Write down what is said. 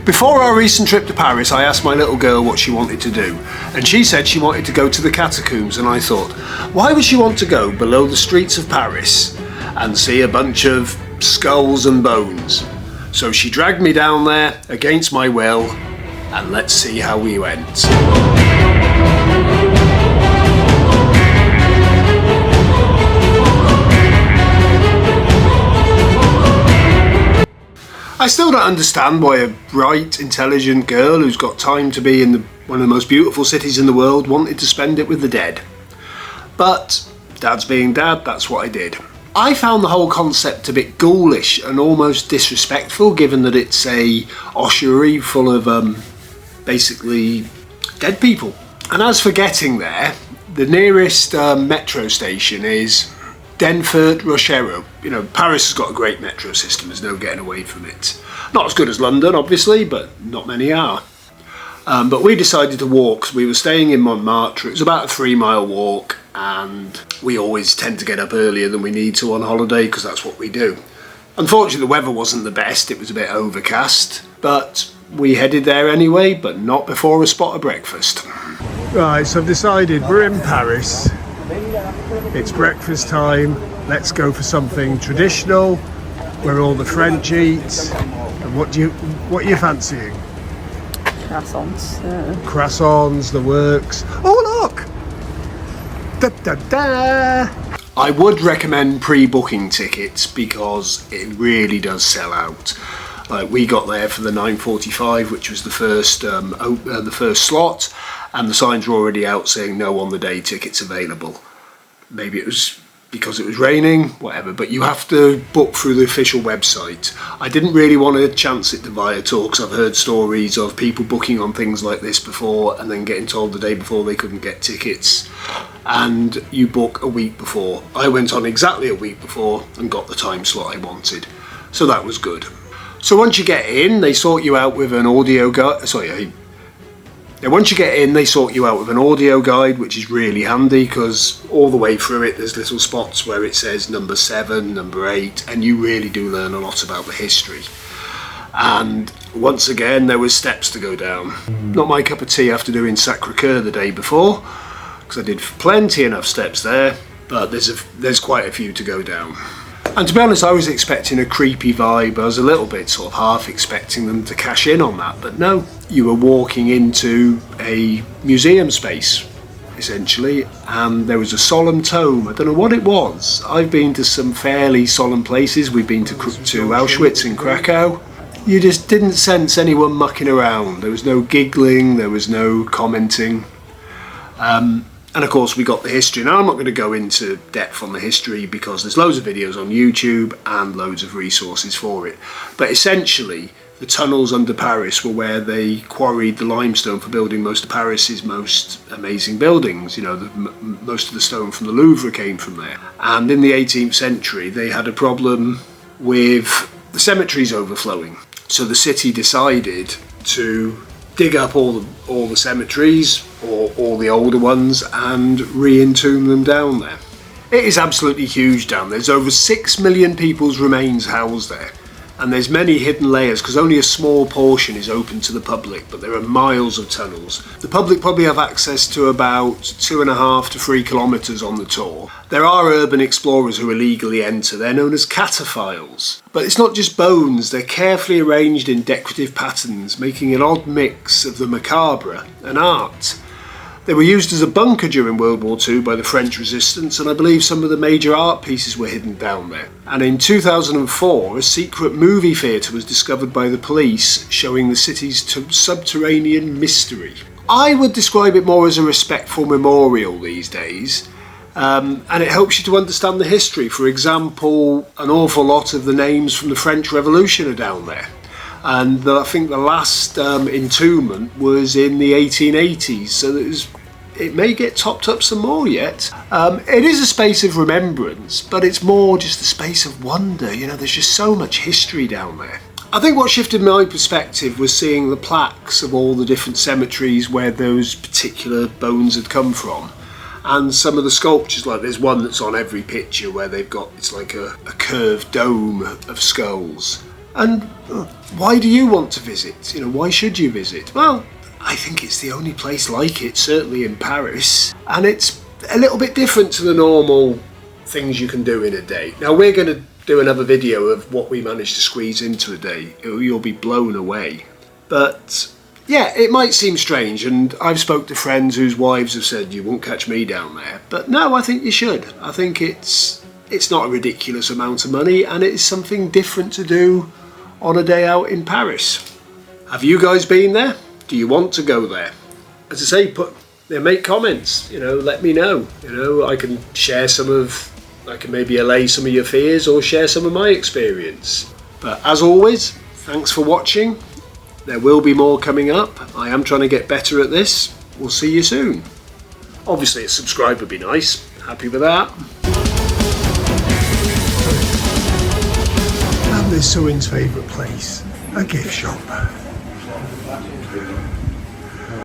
Before our recent trip to Paris, I asked my little girl what she wanted to do, and she said she wanted to go to the catacombs, and I thought, why would she want to go below the streets of Paris and see a bunch of skulls and bones? So she dragged me down there against my will, and let's see how we went. I still don't understand why a bright, intelligent girl who's got time to be in one of the most beautiful cities in the world wanted to spend it with the dead. But dad's being dad, that's what I did. I found the whole concept a bit ghoulish and almost disrespectful, given that it's a ossuary full of basically dead people. And as for getting there, the nearest metro station is Denfert-Rochereau. You know, Paris has got a great metro system, there's no getting away from it. Not as good as London, obviously, but not many are. But we decided to walk, because we were staying in Montmartre. It was about a 3-mile walk, and we always tend to get up earlier than we need to on holiday, because that's what we do. Unfortunately, the weather wasn't the best, it was a bit overcast, but we headed there anyway, but not before a spot of breakfast. Right, so I've decided we're in Paris. It's breakfast time. Let's go for something traditional, where all the French eat. And what are you fancying? Croissants. Croissants, the works. Oh look! Da, da, da. I would recommend pre-booking tickets because it really does sell out. We got there for the 9:45, which was the first slot, and the signs were already out saying no on the day tickets available. Maybe it was because it was raining, whatever, but you have to book through the official website. I didn't really want to chance it to Viator, because I've heard stories of people booking on things like this before and then getting told the day before they couldn't get tickets, and you book a week before. I went on exactly a week before and got the time slot I wanted, so that was good. So once you get in, they sort you out with an audio guide. Once you get in, they sort you out with an audio guide, which is really handy, because all the way through it there's little spots where it says number 7, number 8, and you really do learn a lot about the history. And once again, there was steps to go down. Not my cup of tea after doing Sacré-Cœur the day before, because I did plenty enough steps there, but there's quite a few to go down. And to be honest, I was expecting a creepy vibe. I was a little bit sort of half expecting them to cash in on that, but no, you were walking into a museum space, essentially, and there was a solemn tome. I don't know what it was. I've been to some fairly solemn places. We've been to Auschwitz in Krakow. You just didn't sense anyone mucking around. There was no giggling, there was no commenting. And of course we got the history. Now I'm not going to go into depth on the history because there's loads of videos on YouTube and loads of resources for it. But essentially the tunnels under Paris were where they quarried the limestone for building most of Paris's most amazing buildings. You know, most of the stone from the Louvre came from there. And in the 18th century they had a problem with the cemeteries overflowing. So the city decided to dig up all the cemeteries, or all the older ones, and re-entomb them down there. It is absolutely huge down there. There's over 6 million people's remains housed there, and there's many hidden layers because only a small portion is open to the public, but there are miles of tunnels. The public probably have access to about 2.5 to 3 kilometres on the tour. There are urban explorers who illegally enter. They're known as cataphiles. But it's not just bones, they're carefully arranged in decorative patterns, making an odd mix of the macabre and art. They were used as a bunker during World War II by the French resistance, and I believe some of the major art pieces were hidden down there. And in 2004, a secret movie theatre was discovered by the police, showing the city's subterranean mystery. I would describe it more as a respectful memorial these days, and it helps you to understand the history. For example, an awful lot of the names from the French Revolution are down there. And I think the last entombment was in the 1880s, so it may get topped up some more yet. It is a space of remembrance, but it's more just a space of wonder. You know, there's just so much history down there. I think what shifted my perspective was seeing the plaques of all the different cemeteries where those particular bones had come from. And some of the sculptures, like there's one that's on every picture where they've got, it's like a curved dome of skulls. And Why do you want to visit? You know, why should you visit? Well, I think it's the only place like it, certainly in Paris. And it's a little bit different to the normal things you can do in a day. Now, we're going to do another video of what we managed to squeeze into a day. You'll be blown away. But yeah, it might seem strange, and I've spoke to friends whose wives have said you won't catch me down there. But no, I think you should. I think it's not a ridiculous amount of money, and it's something different to do on a day out in Paris. Have you guys been there? Do you want to go there? As I say, make comments, you know, let me know. You know, I can maybe allay some of your fears or share some of my experience. But as always, thanks for watching. There will be more coming up. I am trying to get better at this. We'll see you soon. Obviously a subscribe would be nice. Happy with that. And there's Swyns' favourite place, a gift shop.